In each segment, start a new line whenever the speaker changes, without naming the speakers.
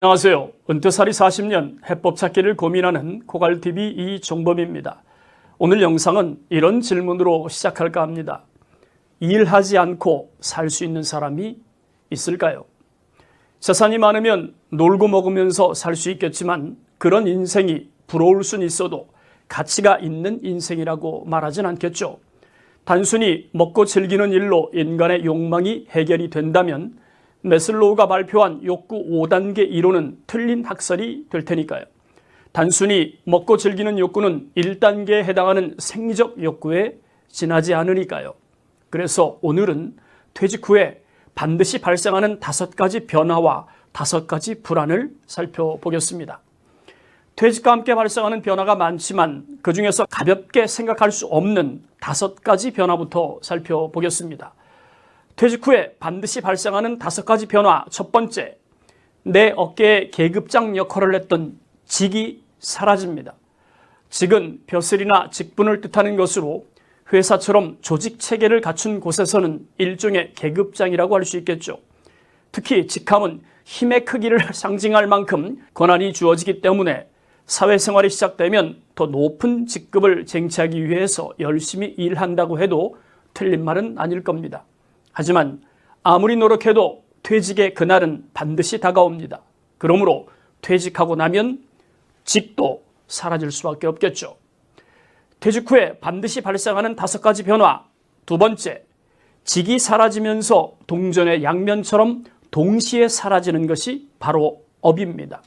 안녕하세요. 은퇴살이 40년 해법 찾기를 고민하는 고갈TV 이종범입니다. 오늘 영상은 이런 질문으로 시작할까 합니다. 일하지 않고 살 수 있는 사람이 있을까요? 재산이 많으면 놀고 먹으면서 살 수 있겠지만 그런 인생이 부러울 순 있어도 가치가 있는 인생이라고 말하진 않겠죠. 단순히 먹고 즐기는 일로 인간의 욕망이 해결이 된다면 매슬로우가 발표한 욕구 5단계 이론은 틀린 학설이 될 테니까요. 단순히 먹고 즐기는 욕구는 1단계에 해당하는 생리적 욕구에 지나지 않으니까요. 그래서 오늘은 퇴직 후에 반드시 발생하는 5가지 변화와 5가지 불안을 살펴보겠습니다. 퇴직과 함께 발생하는 변화가 많지만 그중에서 가볍게 생각할 수 없는 5가지 변화부터 살펴보겠습니다. 퇴직 후에 반드시 발생하는 5가지 변화. 첫 번째, 내 어깨에 계급장 역할을 했던 직이 사라집니다. 직은 벼슬이나 직분을 뜻하는 것으로 회사처럼 조직 체계를 갖춘 곳에서는 일종의 계급장이라고 할 수 있겠죠. 특히 직함은 힘의 크기를 상징할 만큼 권한이 주어지기 때문에 사회생활이 시작되면 더 높은 직급을 쟁취하기 위해서 열심히 일한다고 해도 틀린 말은 아닐 겁니다. 하지만 아무리 노력해도 퇴직의 그날은 반드시 다가옵니다. 그러므로 퇴직하고 나면 직도 사라질 수밖에 없겠죠. 퇴직 후에 반드시 발생하는 5가지 변화. 두 번째, 직이 사라지면서 동전의 양면처럼 동시에 사라지는 것이 바로 업입니다.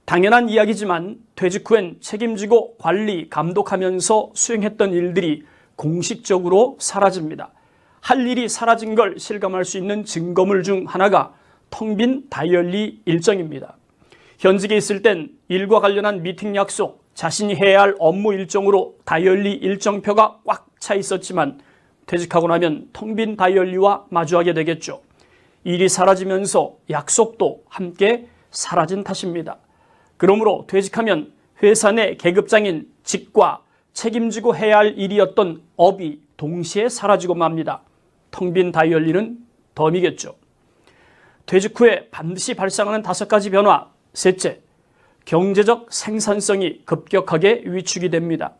당연한 이야기지만 퇴직 후엔 책임지고 관리, 감독하면서 수행했던 일들이 공식적으로 사라집니다. 할 일이 사라진 걸 실감할 수 있는 증거물 중 하나가 텅 빈 다이어리 일정입니다. 현직에 있을 땐 일과 관련한 미팅 약속, 자신이 해야 할 업무 일정으로 다이어리 일정표가 꽉 차 있었지만 퇴직하고 나면 텅 빈 다이어리와 마주하게 되겠죠. 일이 사라지면서 약속도 함께 사라진 탓입니다. 그러므로 퇴직하면 회사 내 계급장인 직과 책임지고 해야 할 일이었던 업이 동시에 사라지고 맙니다. 텅 빈 다이어리는 덤이겠죠. 퇴직 후에 반드시 발생하는 5가지 변화. 셋째, 경제적 생산성이 급격하게 위축이 됩니다.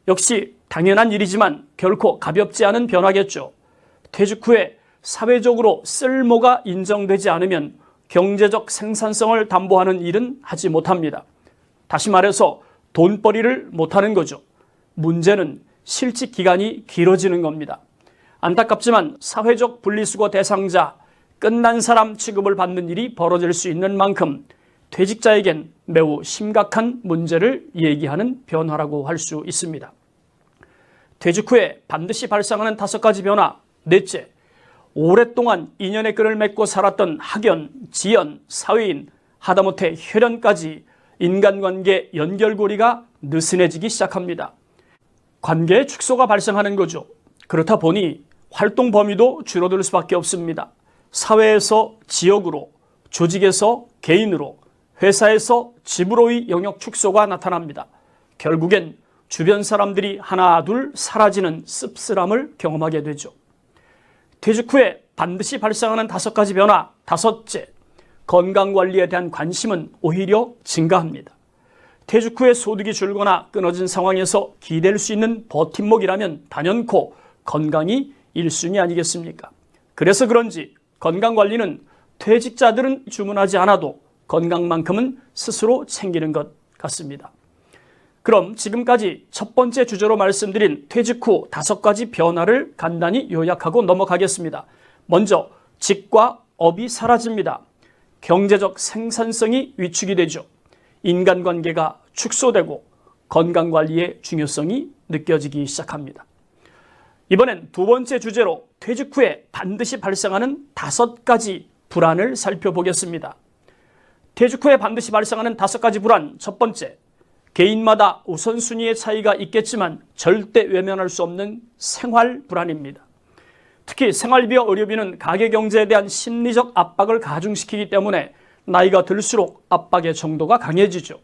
역시 당연한 일이지만 결코 가볍지 않은 변화겠죠. 퇴직 후에 사회적으로 쓸모가 인정되지 않으면 경제적 생산성을 담보하는 일은 하지 못합니다. 다시 말해서 돈벌이를 못하는 거죠. 문제는 실직 기간이 길어지는 겁니다. 안타깝지만 사회적 분리수거 대상자, 끝난 사람 취급을 받는 일이 벌어질 수 있는 만큼 퇴직자에겐 매우 심각한 문제를 얘기하는 변화라고 할 수 있습니다. 퇴직 후에 반드시 발생하는 5가지 변화. 넷째, 오랫동안 인연의 끈을 맺고 살았던 학연, 지연, 사회인, 하다못해 혈연까지 인간관계 연결고리가 느슨해지기 시작합니다. 관계의 축소가 발생하는 거죠. 그렇다 보니 활동 범위도 줄어들 수밖에 없습니다. 사회에서 지역으로, 조직에서 개인으로, 회사에서 집으로의 영역 축소가 나타납니다. 결국엔 주변 사람들이 하나 둘 사라지는 씁쓸함을 경험하게 되죠. 퇴직 후에 반드시 발생하는 5가지 변화. 5째, 건강관리에 대한 관심은 오히려 증가합니다. 퇴직 후에 소득이 줄거나 끊어진 상황에서 기댈 수 있는 버팀목이라면 단연코 건강이 1순위 아니겠습니까? 그래서 그런지 건강관리는 퇴직자들은 주문하지 않아도 건강만큼은 스스로 챙기는 것 같습니다. 그럼 지금까지 첫 번째 주제로 말씀드린 퇴직 후 5가지 변화를 간단히 요약하고 넘어가겠습니다. 먼저 직과 업이 사라집니다. 경제적 생산성이 위축이 되죠. 인간관계가 축소되고 건강관리의 중요성이 느껴지기 시작합니다. 이번엔 두 번째 주제로 퇴직 후에 반드시 발생하는 5가지 불안을 살펴보겠습니다. 퇴직 후에 반드시 발생하는 5가지 불안. 첫 번째, 개인마다 우선순위의 차이가 있겠지만 절대 외면할 수 없는 생활 불안입니다. 특히 생활비와 의료비는 가계경제에 대한 심리적 압박을 가중시키기 때문에 나이가 들수록 압박의 정도가 강해지죠.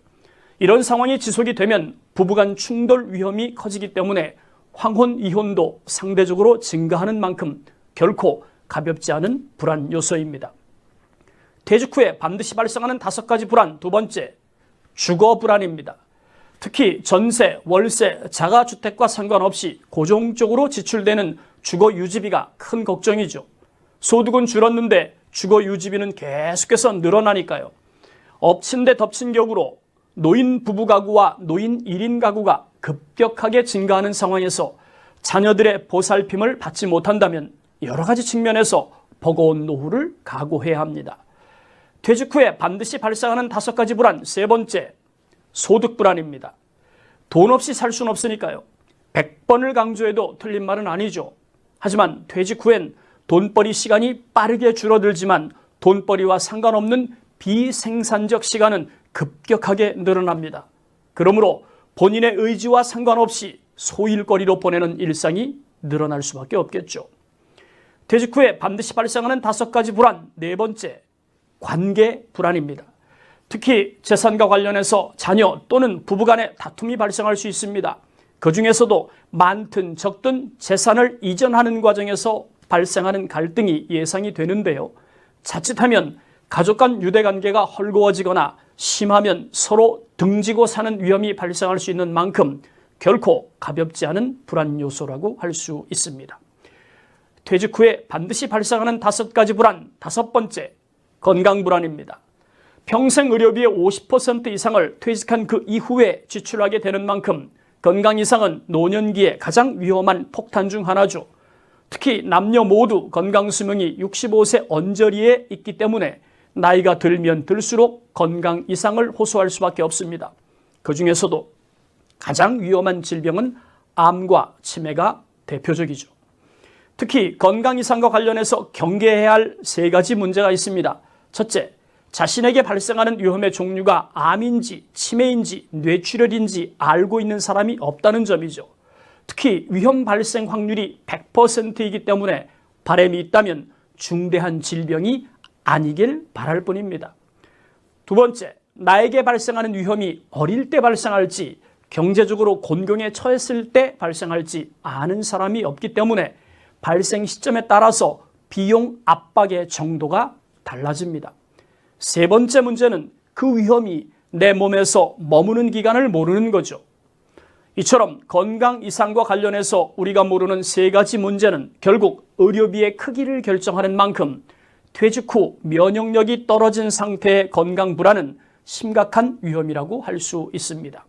이런 상황이 지속이 되면 부부간 충돌 위험이 커지기 때문에 황혼, 이혼도 상대적으로 증가하는 만큼 결코 가볍지 않은 불안 요소입니다. 퇴직 후에 반드시 발생하는 5가지 불안. 두 번째, 주거 불안입니다. 특히 전세, 월세, 자가주택과 상관없이 고정적으로 지출되는 주거 유지비가 큰 걱정이죠. 소득은 줄었는데 주거 유지비는 계속해서 늘어나니까요. 엎친 데 덮친 격으로 노인 부부 가구와 노인 1인 가구가 급격하게 증가하는 상황에서 자녀들의 보살핌을 받지 못한다면 여러 가지 측면에서 버거운 노후를 각오해야 합니다. 퇴직 후에 반드시 발생하는 5가지 불안. 세 번째, 소득 불안입니다. 돈 없이 살 수는 없으니까요. 100번을 강조해도 틀린 말은 아니죠. 하지만 퇴직 후엔 돈벌이 시간이 빠르게 줄어들지만 돈벌이와 상관없는 비생산적 시간은 급격하게 늘어납니다. 그러므로 본인의 의지와 상관없이 소일거리로 보내는 일상이 늘어날 수밖에 없겠죠. 퇴직 후에 반드시 발생하는 5가지 불안. 네 번째, 관계 불안입니다. 특히 재산과 관련해서 자녀 또는 부부간의 다툼이 발생할 수 있습니다. 그 중에서도 많든 적든 재산을 이전하는 과정에서 발생하는 갈등이 예상이 되는데요. 자칫하면 가족 간 유대관계가 헐거워지거나 심하면 서로 등지고 사는 위험이 발생할 수 있는 만큼 결코 가볍지 않은 불안 요소라고 할 수 있습니다. 퇴직 후에 반드시 발생하는 5가지 불안. 5번째, 건강 불안입니다. 평생 의료비의 50% 이상을 퇴직한 그 이후에 지출하게 되는 만큼 건강 이상은 노년기에 가장 위험한 폭탄 중 하나죠. 특히 남녀 모두 건강 수명이 65세 언저리에 있기 때문에 나이가 들면 들수록 건강 이상을 호소할 수밖에 없습니다. 그 중에서도 가장 위험한 질병은 암과 치매가 대표적이죠. 특히 건강 이상과 관련해서 경계해야 할 3가지 문제가 있습니다. 첫째, 자신에게 발생하는 위험의 종류가 암인지 치매인지 뇌출혈인지 알고 있는 사람이 없다는 점이죠. 특히 위험 발생 확률이 100%이기 때문에 바람이 있다면 중대한 질병이 아니길 바랄 뿐입니다. 두 번째, 나에게 발생하는 위험이 어릴 때 발생할지 경제적으로 곤경에 처했을 때 발생할지 아는 사람이 없기 때문에 발생 시점에 따라서 비용 압박의 정도가 달라집니다. 세 번째 문제는 그 위험이 내 몸에서 머무는 기간을 모르는 거죠. 이처럼 건강 이상과 관련해서 우리가 모르는 3가지 문제는 결국 의료비의 크기를 결정하는 만큼 퇴직 후 면역력이 떨어진 상태의 건강 불안은 심각한 위험이라고 할 수 있습니다.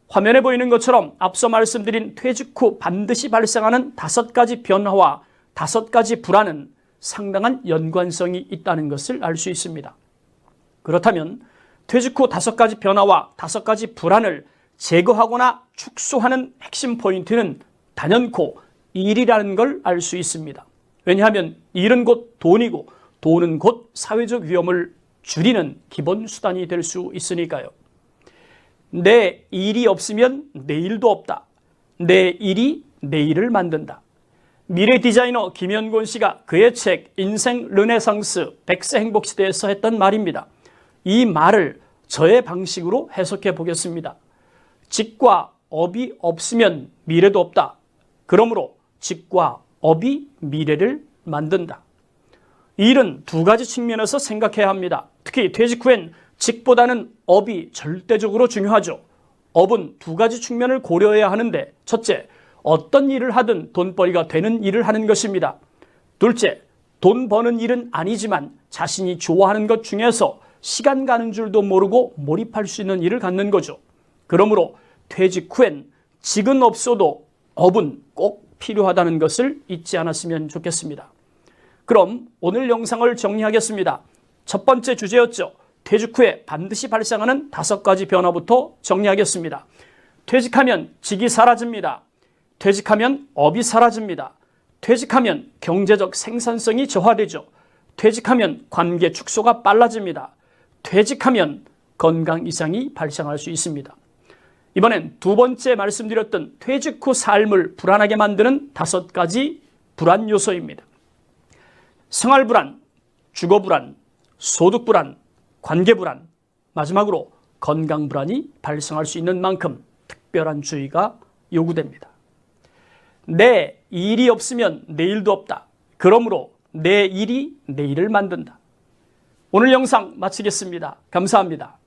화면에 보이는 것처럼 앞서 말씀드린 퇴직 후 반드시 발생하는 5가지 변화와 5가지 불안은 상당한 연관성이 있다는 것을 알 수 있습니다. 그렇다면 퇴직 후 5가지 변화와 5가지 불안을 제거하거나 축소하는 핵심 포인트는 단연코 일이라는 걸 알 수 있습니다. 왜냐하면 일은 곧 돈이고 돈은 곧 사회적 위험을 줄이는 기본 수단이 될 수 있으니까요. 내 일이 없으면 내일도 없다. 내 일이 내일을 만든다. 미래 디자이너 김현곤 씨가 그의 책 인생 르네상스 100세 행복시대에서 했던 말입니다. 이 말을 저의 방식으로 해석해 보겠습니다. 직과 업이 없으면 미래도 없다. 그러므로 직과 업이 미래를 만든다. 일은 2가지 측면에서 생각해야 합니다. 특히 퇴직 후엔 직보다는 업이 절대적으로 중요하죠. 업은 2가지 측면을 고려해야 하는데 첫째, 어떤 일을 하든 돈벌이가 되는 일을 하는 것입니다. 둘째, 돈 버는 일은 아니지만 자신이 좋아하는 것 중에서 시간 가는 줄도 모르고 몰입할 수 있는 일을 갖는 거죠. 그러므로 퇴직 후엔 직은 없어도 업은 꼭 필요하다는 것을 잊지 않았으면 좋겠습니다. 그럼 오늘 영상을 정리하겠습니다. 첫 번째 주제였죠. 퇴직 후에 반드시 발생하는 5가지 변화부터 정리하겠습니다. 퇴직하면 직이 사라집니다. 퇴직하면 업이 사라집니다. 퇴직하면 경제적 생산성이 저하되죠. 퇴직하면 관계 축소가 빨라집니다. 퇴직하면 건강 이상이 발생할 수 있습니다. 이번엔 2번째 말씀드렸던 퇴직 후 삶을 불안하게 만드는 5가지 불안 요소입니다. 생활 불안, 주거 불안, 소득 불안, 관계 불안, 마지막으로 건강 불안이 발생할 수 있는 만큼 특별한 주의가 요구됩니다. 내 일이 없으면 내일도 없다. 그러므로 내 일이 내일을 만든다. 오늘 영상 마치겠습니다. 감사합니다.